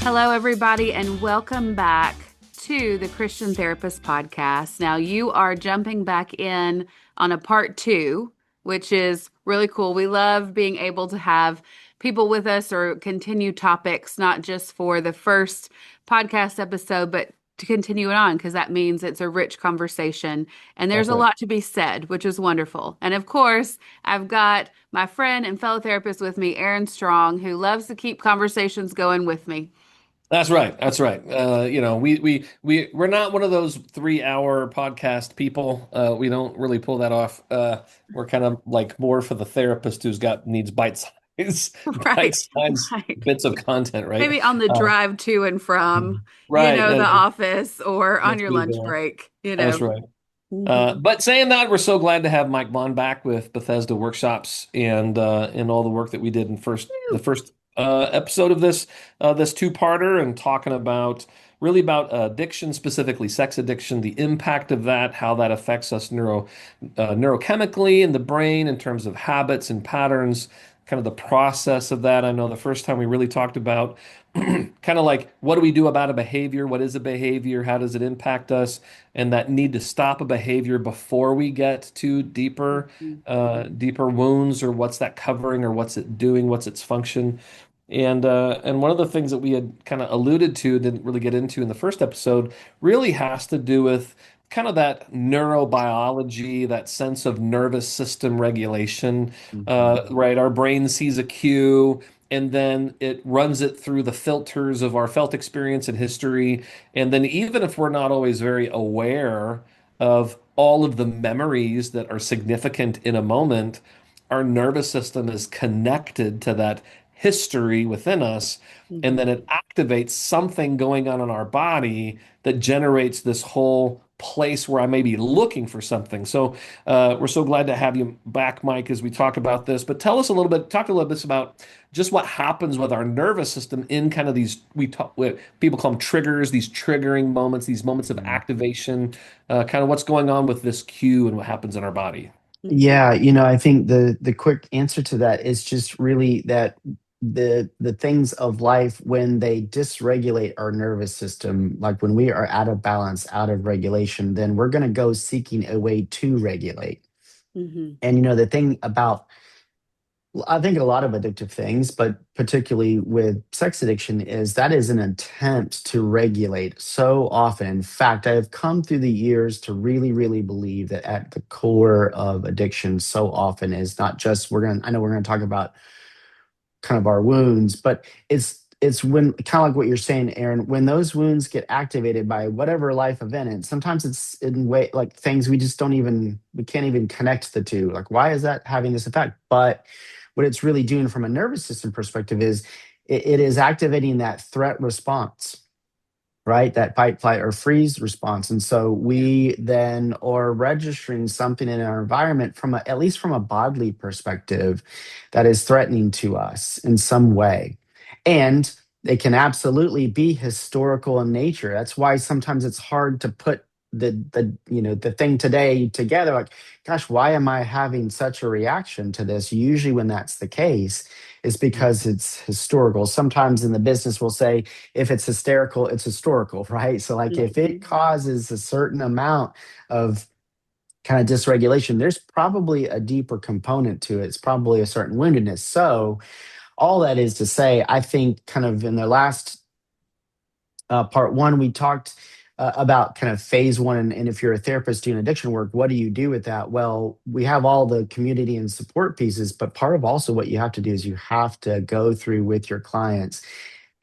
Hello, everybody, and welcome back to the Christian Therapist Podcast. Now, you are jumping back in on a part two, which is really cool. We love being able to have people with us or continue topics, not just for the first podcast episode, but to continue it on, because that means it's a rich conversation and there's That's a right. lot to be said, which is wonderful. And of course, I've got my friend and fellow therapist with me, Aron Strong, who loves to keep conversations going with me. That's right. That's right. We're not one of those 3 hour podcast people. We don't really pull that off. We're kind of like more for the therapist who's got needs bite size, Right. bite size Like bits of content, right? maybe on the Uh, drive to and from, right. the office or on Let's your be lunch there. break. That's right. Mhm. But saying that, we're so glad to have Mike Vaughn back with Bethesda Workshops and all the work that we did in the first episode of this two-parter and talking about really about addiction, specifically sex addiction, the impact of that, how that affects us neurochemically in the brain in terms of habits and patterns, kind of the process of that. I know the first time we really talked about kind of like what do we do about a behavior? What is a behavior? How does it impact us? And that need to stop a behavior before we get to deeper wounds, or what's that covering, or what's it doing, what's its function. And one of the things that we had kind of alluded to, didn't really get into in the first episode, really has to do with kind of that neurobiology, that sense of nervous system regulation. Mhm. Right, our brain sees a cue, and then it runs it through the filters of our felt experience and history. And then even if we're not always very aware of all of the memories that are significant in a moment, our nervous system is connected to that history within us, and then Mhm. it activates something going on in our body that generates this whole place where I may be looking for something. So we're so glad to have you back, Mike, as we talk about this. But tell us a little bit, talk a little bit about just what happens with our nervous system in kind of these, people call them triggers, these triggering moments, these moments of Mhm. activation, kind of what's going on with this cue and what happens in our body. Mhm. Yeah, I think the quick answer to that is just really that the things of life when they dysregulate our nervous system, like when we are out of balance, out of regulation, then we're going to go seeking a way to regulate. Mhm. And the thing about I think a lot of addictive things, but particularly with sex addiction, is that is an attempt to regulate so often. In fact, I have come through the years to really, really believe that at the core of addiction so often is not just I know we're gonna talk about kind of our wounds, but it's when kind of like what you're saying, Aaron, when those wounds get activated by whatever life event, and sometimes it's in way like things we can't even connect the two. Like, why is that having this effect? But what it's really doing from a nervous system perspective is it is activating that threat response, right? That fight, flight, or freeze response. And so Yeah. we then are registering something in our environment at least from a bodily perspective, that is threatening to us in some way. And it can absolutely be historical in nature. That's why sometimes it's hard to put the thing today together. Like, gosh, why am I having such a reaction to this? Usually when that's the case, is because it's historical. Sometimes in the business we'll say, if it's hysterical, it's historical, right? So, like, if it Mhm. causes a certain amount of kind of dysregulation, there's probably a deeper component to it. It's probably a certain woundedness. So, all that is to say, I think kind of in the last part one, we talked about kind of phase one. And if you're a therapist doing addiction work, what do you do with that? Well, we have all the community and support pieces, but part of also what you have to do is you have to go through with your clients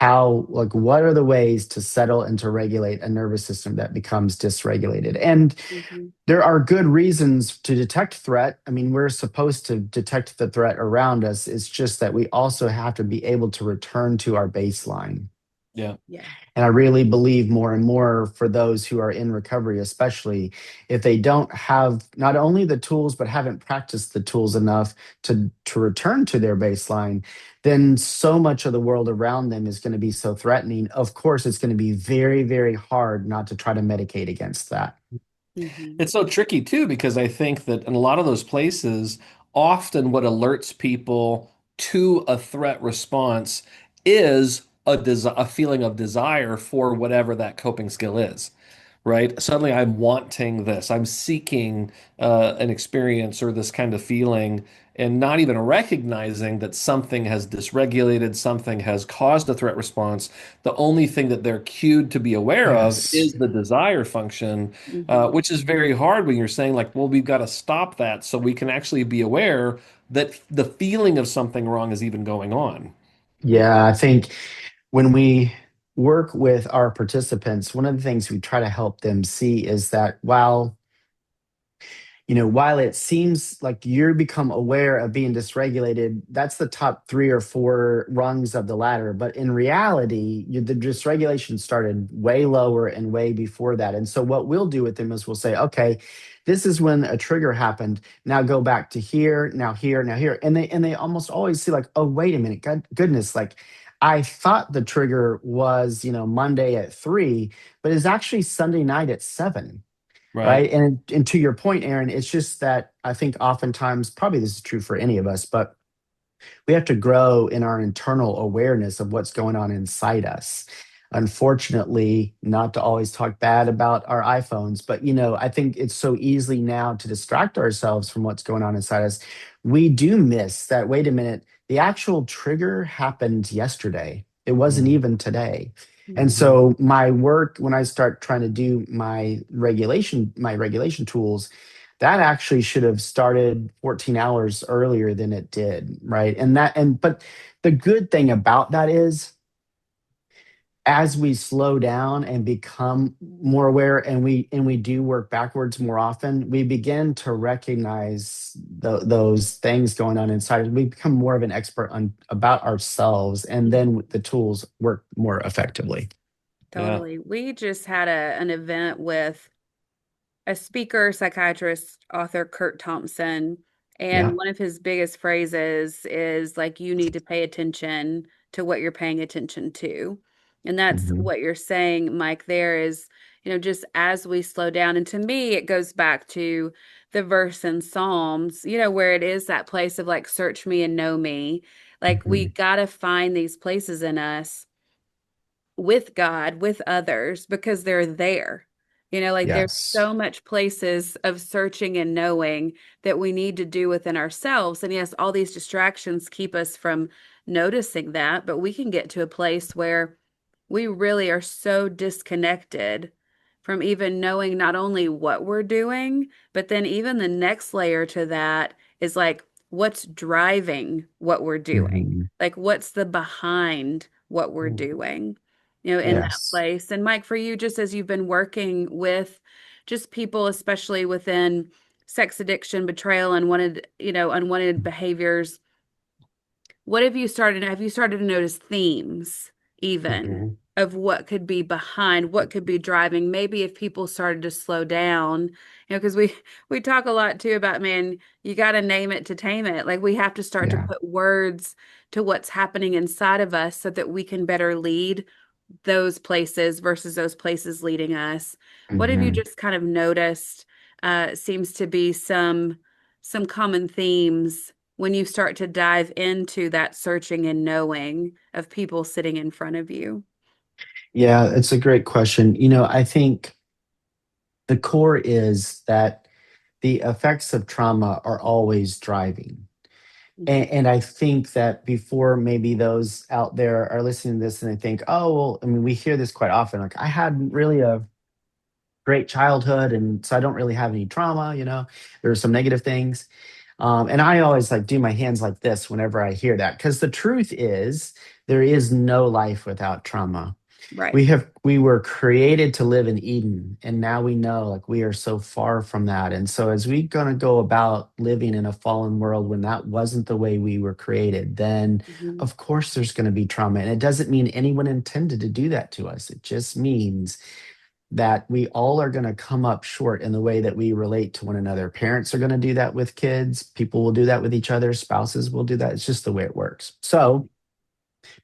how, like, what are the ways to settle and to regulate a nervous system that becomes dysregulated. And Mhm. there are good reasons to detect threat. I mean, we're supposed to detect the threat around us. It's just that we also have to be able to return to our baseline. Yeah. Yeah. And I really believe more and more for those who are in recovery, especially if they don't have not only the tools, but haven't practiced the tools enough to return to their baseline, then so much of the world around them is going to be so threatening. Of course, it's going to be very, very hard not to try to medicate against that. Mhm. It's so tricky too, because I think that in a lot of those places, often what alerts people to a threat response is a feeling of desire for whatever that coping skill is, right? Suddenly I'm wanting this. I'm seeking an experience or this kind of feeling, and not even recognizing that something has dysregulated, something has caused a threat response. The only thing that they're cued to be aware of Yes. is the desire function, Hmm. which is very hard when you're saying, like, well, we've got to stop that so we can actually be aware that the feeling of something wrong is even going on. Yeah, I think when we work with our participants, one of the things we try to help them see is that while it seems like you become aware of being dysregulated, that's the top three or four rungs of the ladder. But in reality, the dysregulation started way lower and way before that. And so, what we'll do with them is we'll say, okay, this is when a trigger happened. Now go back to here, now here, now here. And they almost always see, like, oh, wait a minute, goodness, like I thought the trigger was, Monday at 3, but it's actually Sunday night at 7, Right. right? And to your point, Aaron, it's just that I think oftentimes, probably this is true for any of us, but we have to grow in our internal awareness of what's going on inside us. Unfortunately, not to always talk bad about our iPhones, but I think it's so easily now to distract ourselves from what's going on inside us. We do miss that. Wait a minute, the actual trigger happened yesterday. It wasn't Mhm. even today. And Hmm. Mhm. so my work, when I start trying to do my regulation tools, that actually should have started 14 hours earlier than it did, right? But the good thing about that is, as we slow down and become more aware, and we do work backwards more often, we begin to recognize those things going on inside. We become more of an expert on about ourselves, and then the tools work more effectively. Yeah. Totally. We just had an event with a speaker, psychiatrist, author, Kurt Thompson. And Yeah. one of his biggest phrases is like, you need to pay attention to what you're paying attention to. And that's Mhm. what you're saying, Mike, there is, just as we slow down. And to me, it goes back to the verse in Psalms, where it is that place of like, search me and know me. Like, we Mhm. got to find these places in us with God, with others, because they're there. Like there's Yes. so much places of searching and knowing that we need to do within ourselves. And yes, all these distractions keep us from noticing that, but we can get to a place where we really are so disconnected from even knowing not only what we're doing, but then even the next layer to that is like, what's driving what we're doing? Mhm. Like, what's the behind what we're doing? In that Yes. place. And Mike, for you, just as you've been working with just people, especially within sex addiction, betrayal, unwanted behaviors, what have you started to notice themes even Mhm. of what could be behind, what could be driving? Maybe if people started to slow down, because we talk a lot too about, man, you got to name it to tame it. Like we have to start to Yeah. put words to what's happening inside of us so that we can better lead those places versus those places leading us. What have you Mhm. just kind of noticed seems to be some common themes when you start to dive into that searching and knowing of people sitting in front of you? Yeah, it's a great question. I think the core is that the effects of trauma are always driving. Mhm. And I think that before maybe those out there are listening to this and they think, oh, well, I mean, we hear this quite often. Like, I had really a great childhood, and so I don't really have any trauma. There are some negative things. And I always like do my hands like this whenever I hear that, because the truth is there is no life without trauma. Right. We were created to live in Eden, and now we know, like, we are so far from that. And so as we gonna go about living in a fallen world when that wasn't the way we were created, then Mhm. of course there's going to be trauma. And it doesn't mean anyone intended to do that to us. It just means that we all are going to come up short in the way that we relate to one another. Parents are going to do that with kids, people will do that with each other, spouses will do that. It's just the way it works. So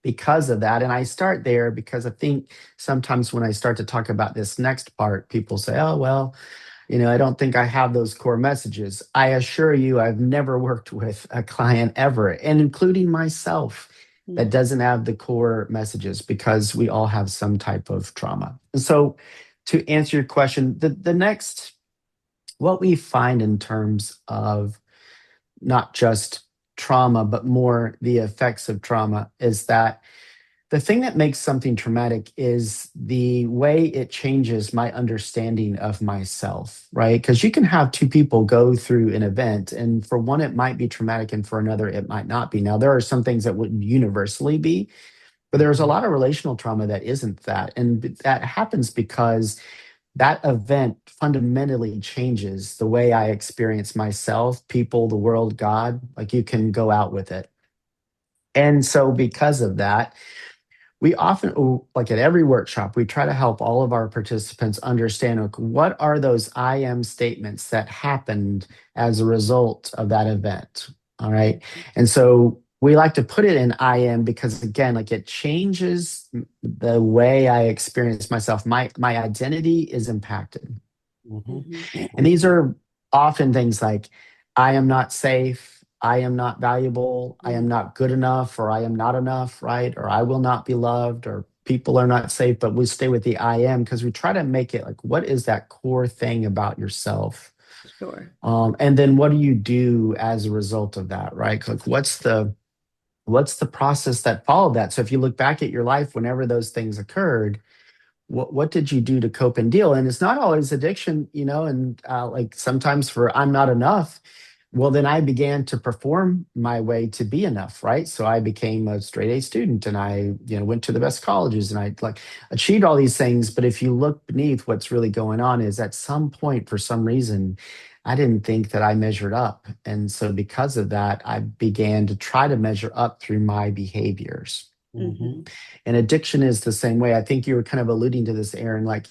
because of that. And I start there because I think sometimes when I start to talk about this next part, people say, oh, well, I don't think I have those core messages. I assure you, I've never worked with a client ever, and including myself, that Mhm. doesn't have the core messages because we all have some type of trauma. And so, to answer your question, the next, what we find in terms of not just trauma, but more the effects of trauma is that the thing that makes something traumatic is the way it changes my understanding of myself, right? Because you can have two people go through an event, and for one, it might be traumatic, and for another, it might not be. Now, there are some things that would universally be, but there's a Mhm. lot of relational trauma that isn't that. And that happens because that event fundamentally changes the way I experience myself, people, the world, God. Like you can go out with it. And so, because of that, we often, like at every workshop, we try to help all of our participants understand, like, what are those I am statements that happened as a result of that event. All right. And so we like to put it in I am because, again, like it changes the way I experience myself. My identity is impacted. Mhm. Mhm. And these are often things like I am not safe, I am not valuable, I am Mhm. not good enough, or I am not enough, right? Or I will not be loved, or people are not safe. But we stay with the I am because we try to make it like, what is that core thing about yourself? Sure. And then what do you do as a result of that, right? Like what's the process that followed that? So if you look back at your life, whenever those things occurred, what did you do to cope and deal? And it's not always addiction, and like sometimes for I'm not enough. Well, then I began to perform my way to be enough, right? So I became a straight A student, and I went to the best colleges, and I like achieved all these things. But if you look beneath, what's really going on is at some point, for some reason, I didn't think that I measured up, and so because of that, I began to try to measure up through my behaviors. Mhm. Mhm. And addiction is the same way. I think you were kind of alluding to this, Aaron. Like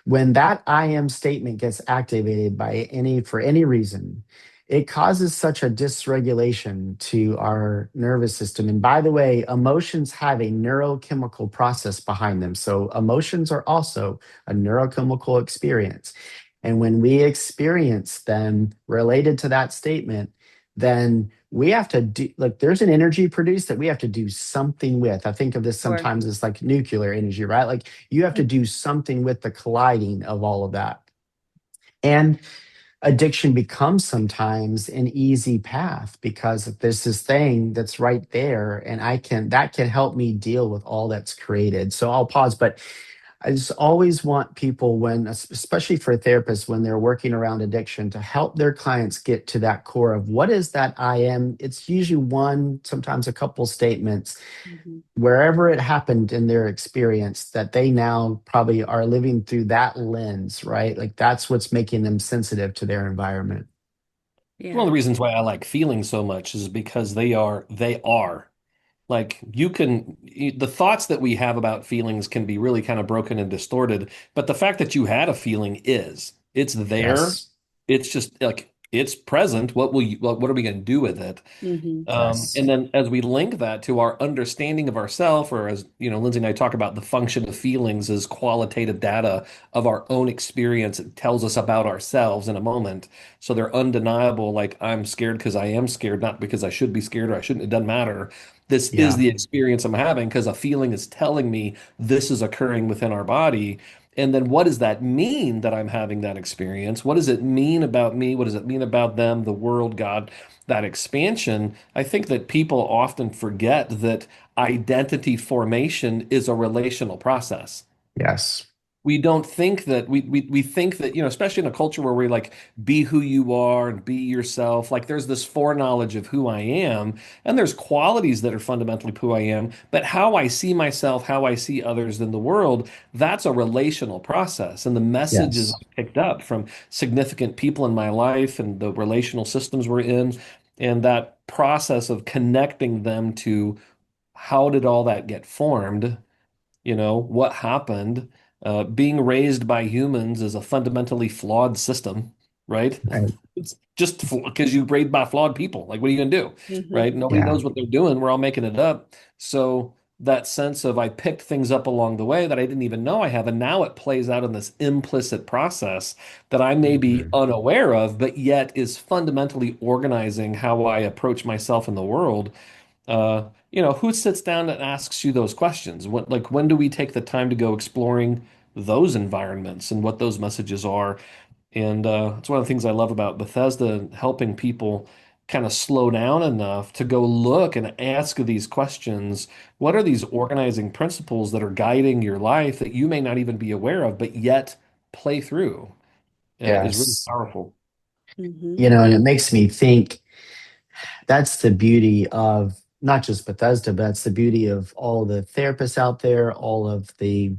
when that I am statement gets activated by for any reason, it causes such a dysregulation to our nervous system. And by the way, emotions have a neurochemical process behind them. So emotions are also a neurochemical experience. And when we experience them related to that statement, then we have to do, like, there's an energy produced that we have to do something with. I think of this Sure. sometimes as like nuclear energy, right? Like you have to Mhm. do something with the colliding of all of that. And addiction becomes sometimes an easy path because there's this thing that's right there, and that can help me deal with all that's created. So I'll pause, but I just always want people, especially for therapists, when they're working around addiction, to help their clients get to that core of what is that I am. It's usually one, sometimes a couple statements, Mhm. wherever it happened in their experience, that they now probably are living through that lens, right? Like that's what's making them sensitive to their environment. One of Yeah. the reasons why I like feelings so much is because they are. Like the thoughts that we have about feelings can be really kind of broken and distorted, but the fact that you had a feeling it's there. Yes. It's just like it's present. What are we going to do with it? Mhm. And Yes. then as we link that to our understanding of ourself, or as Lindsay and I talk about the function of feelings as qualitative data of our own experience, it tells us about ourselves in a moment. So they're undeniable, like I'm scared because I am scared, not because I should be scared or I shouldn't. It doesn't matter. This is Yeah. the experience I'm having because a feeling is telling me this is occurring within our body. And then what does that mean that I'm having that experience? What does it mean about me? What does it mean about them, the world, God? That expansion, I think that people often forget that identity formation is a relational process. Yes. We don't think that we think that, especially in a culture where we like be who you are and be yourself, like there's this foreknowledge of who I am, and there's qualities that are fundamentally who I am, but how I see myself, how I see others in the world, that's a relational process. And the messages Yes. I picked up from significant people in my life and the relational systems we're in, and that process of connecting them to how did all that get formed, what happened. Being raised by humans is a fundamentally flawed system, right? Right. It's just because you raised by flawed people. Like, what are you gonna do, Mhm. right? Nobody Yeah. knows what they're doing. We're all making it up. So that sense of I picked things up along the way that I didn't even know I have, and now it plays out in this implicit process that I may be Mhm. unaware of, but yet is fundamentally organizing how I approach myself in the world. who sits down and asks you those questions? When do we take the time to go exploring those environments and what those messages are? And it's one of the things I love about Bethesda, helping people kind of slow down enough to go look and ask these questions. What are these organizing principles that are guiding your life that you may not even be aware of, but yet play through? Is really Yes. powerful. Hmm. You know, and it makes me think that's the beauty of not just Bethesda, but that's the beauty of all the therapists out there, all of the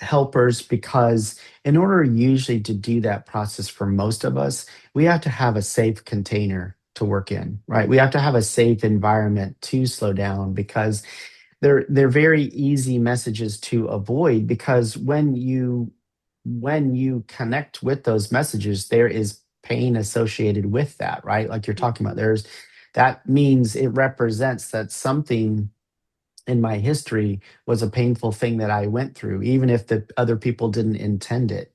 helpers, because in order usually to do that process for most of us, we have to have a safe container to work in, right? We have to have a safe environment to slow down because they're very easy messages to avoid because when you connect with those messages, there is pain associated with that, right? Like you're talking about, there's that means it represents that something in my history was a painful thing that I went through, even if the other people didn't intend it.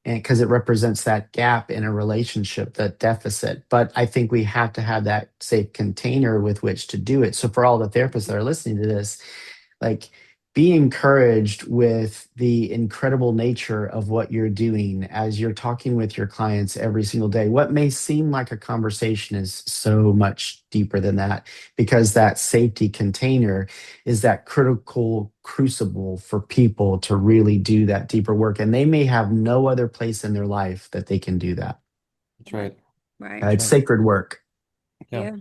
And because it represents that gap in a relationship, that deficit. But I think we have to have that safe container with which to do it. So for all the therapists that are listening to this, like be encouraged with the incredible nature of what you're doing as you're talking with your clients every single day. What may seem like a conversation is so much deeper than that because that safety container is that critical crucible for people to really do that deeper work. And they may have no other place in their life that they can do that. That's Right. right. Right. That's It's right. sacred work. Yeah. Yeah.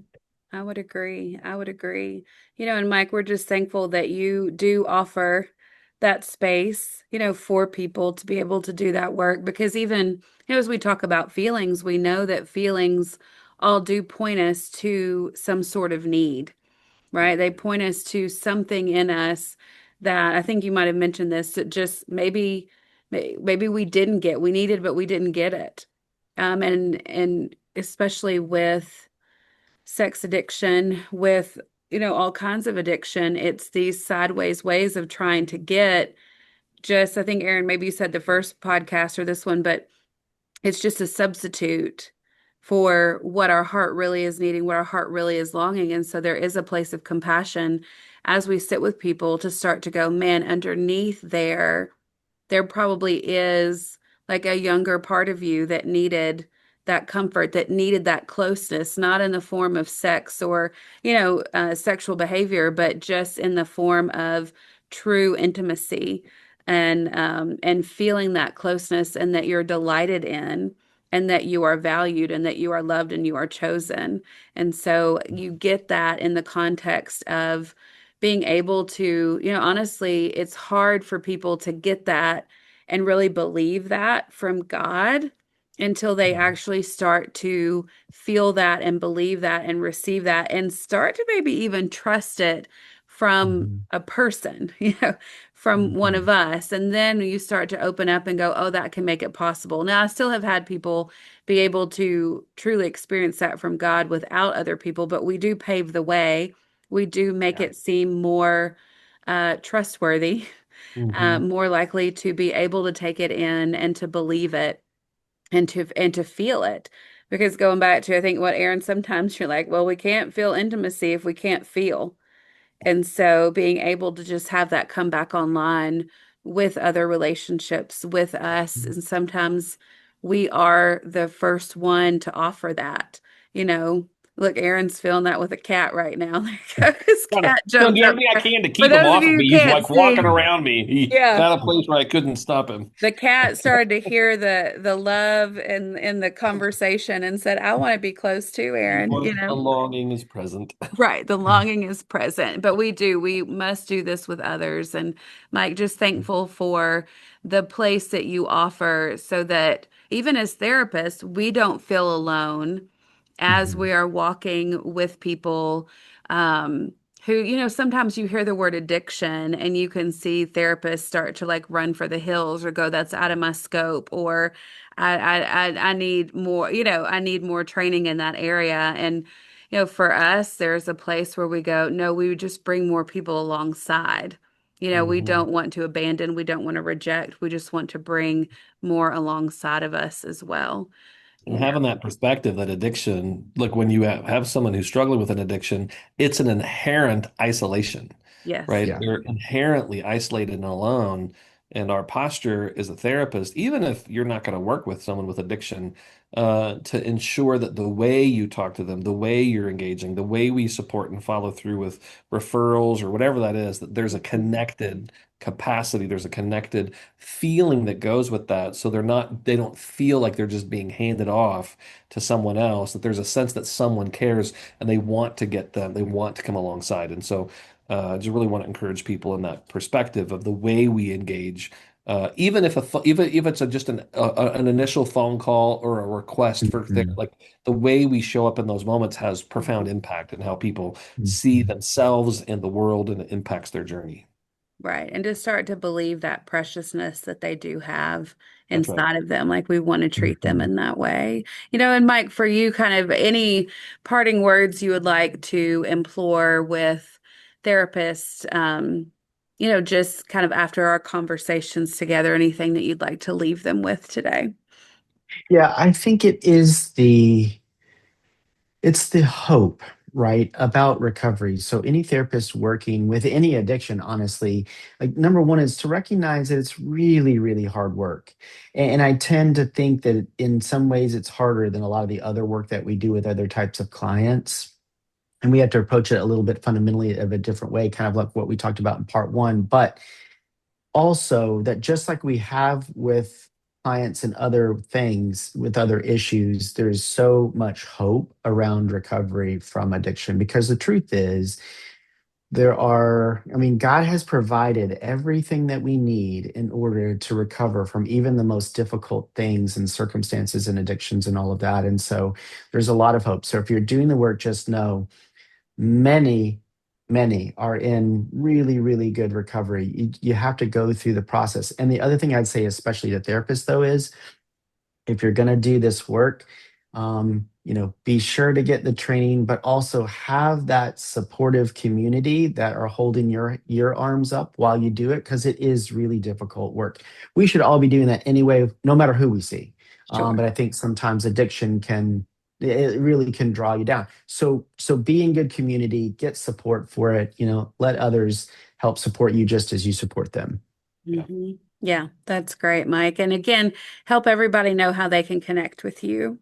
I would agree. I would agree. And Mike, we're just thankful that you do offer that space, for people to be able to do that work because even, as we talk about feelings, we know that feelings all do point us to some sort of need, right? They point us to something in us that I think you might have mentioned this, that just maybe we didn't get, we needed, but we didn't get it. And especially with sex addiction, with all kinds of addiction, it's these sideways ways of trying to get just, I think, Aron, maybe you said the first podcast or this one, but it's just a substitute for what our heart really is needing, what our heart really is longing. And so there is a place of compassion as we sit with people to start to go, man, underneath there probably is like a younger part of you that needed that comfort, that needed that closeness, not in the form of sex or, sexual behavior, but just in the form of true intimacy and feeling that closeness and that you're delighted in and that you are valued and that you are loved and you are chosen. And so you get that in the context of being able to, honestly, it's hard for people to get that and really believe that from God until they actually start to feel that and believe that and receive that and start to maybe even trust it from Mhm. a person, from one Mhm. of us. And then you start to open up and go, oh, that can make it possible. Now, I still have had people be able to truly experience that from God without other people, but we do pave the way. We do make Yeah. it seem more trustworthy, Hmm. more likely to be able to take it in and to believe it and to feel it. Because going back to, I think what Aron, sometimes you're like, well, we can't feel intimacy if we can't feel. And so being able to just have that come back online with other relationships with us. And sometimes we are the first one to offer that. You know, look, Aaron's feeling that with a cat right now. His Trying to cat trying to jumped do up. everything I can to For keep him those of off of you who me. He's can't like walking see, around me. He yeah, got a place where I couldn't stop him. the cat started to hear the love and in the conversation and said, I want to be close to Aaron, The longing is present. Right. The longing is present, but we must do this with others. And Mike, just thankful for the place that you offer so that even as therapists, we don't feel alone as Mhm. we are walking with people who, sometimes you hear the word addiction and you can see therapists start to like run for the hills or go, that's out of my scope, or I need more, I need more training in that area. And for us, there's a place where we go, no, we would just bring more people alongside. We Hmm. don't want to abandon, we don't want to reject, we just want to bring more alongside of us as well. And having that perspective that addiction, look, when you have someone who's struggling with an addiction, it's an inherent isolation, Yes. right? Yeah. They're inherently isolated and alone. And our posture as a therapist, even if you're not going to work with someone with addiction, to ensure that the way you talk to them, the way you're engaging, the way we support and follow through with referrals or whatever that is, that there's a connected capacity, there's a connected feeling that goes with that. So they don't feel like they're just being handed off to someone else, that there's a sense that someone cares and they want to get them, they want to come alongside. And so I just really want to encourage people in that perspective of the way we engage. Even if it's an initial phone call or a request for Mhm. like the way we show up in those moments has profound impact in how people see Mhm. themselves and the world, and it impacts their journey. Right. And to start to believe that preciousness that they do have That's right. inside of them, like we want to treat them Mhm. in that way. And Mike, for you, kind of any parting words you would like to implore with therapists, just kind of after our conversations together, anything that you'd like to leave them with today? Yeah, I think it's the hope, right, about recovery. So any therapist working with any addiction, honestly, like number one is to recognize that it's really, really hard work. And I tend to think that in some ways it's harder than a lot of the other work that we do with other types of clients. And we have to approach it a little bit fundamentally of a different way, kind of like what we talked about in part one. But also that just like we have with clients and other things with other issues, there's so much hope around recovery from addiction because the truth is God has provided everything that we need in order to recover from even the most difficult things and circumstances and addictions and all of that. And so there's a lot of hope. So if you're doing the work, just know many, many are in really, really good recovery. You have to go through the process. And the other thing I'd say, especially to therapists, though, is if you're going to do this work, be sure to get the training, but also have that supportive community that are holding your arms up while you do it, because it is really difficult work. We should all be doing that anyway, no matter who we see. Sure. But I think sometimes addiction it really can draw you down. So be in good community, get support for it. Let others help support you just as you support them. Yeah. Yeah, that's great, Mike. And again, help everybody know how they can connect with you.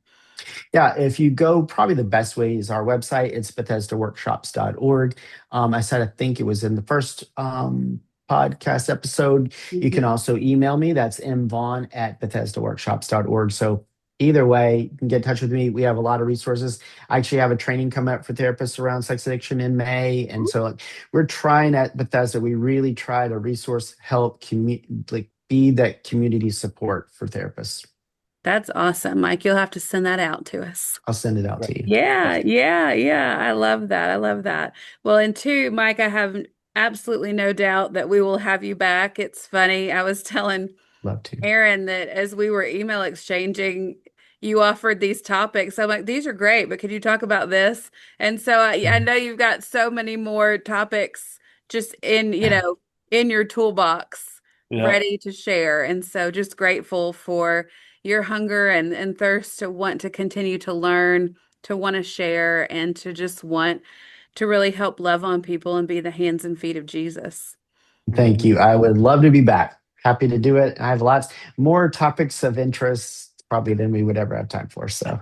Yeah, if you go, probably the best way is our website. It's BethesdaWorkshops.org. I said, I think it was in the first podcast episode. You can Mhm. also email me. That's mvaughn@BethesdaWorkshops.org. So either way, you can get in touch with me. We have a lot of resources. I actually have a training coming up for therapists around sex addiction in May. And so we're trying at Bethesda, we really try to resource, help, like be that community support for therapists. That's awesome, Mike. You'll have to send that out to us. I'll send it out Right. to you. Yeah, yeah, yeah. I love that. I love that. Well, and two, Mike, I have absolutely no doubt that we will have you back. It's funny. I was telling Love to. Aron that as we were email exchanging, you offered these topics. I'm like, these are great, but could you talk about this? And so I know you've got so many more topics just in your toolbox Yeah. ready to share. And so just grateful for your hunger and thirst to want to continue to learn, to want to share, and to just want to really help love on people and be the hands and feet of Jesus. Thank you. I would love to be back. Happy to do it. I have lots more topics of interest probably than we would ever have time for. So,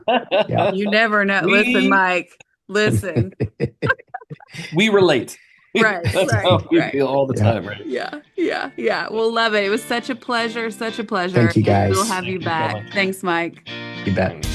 yeah. You never know. Listen, We Mike, listen. we relate. Right, That's right, how we right. feel all the Yeah. time, right? Yeah, yeah, yeah. We'll love it. It was such a pleasure, such a pleasure. Thank you, And we'll guys. have you Thank you so back. much. Thanks, Mike. You bet.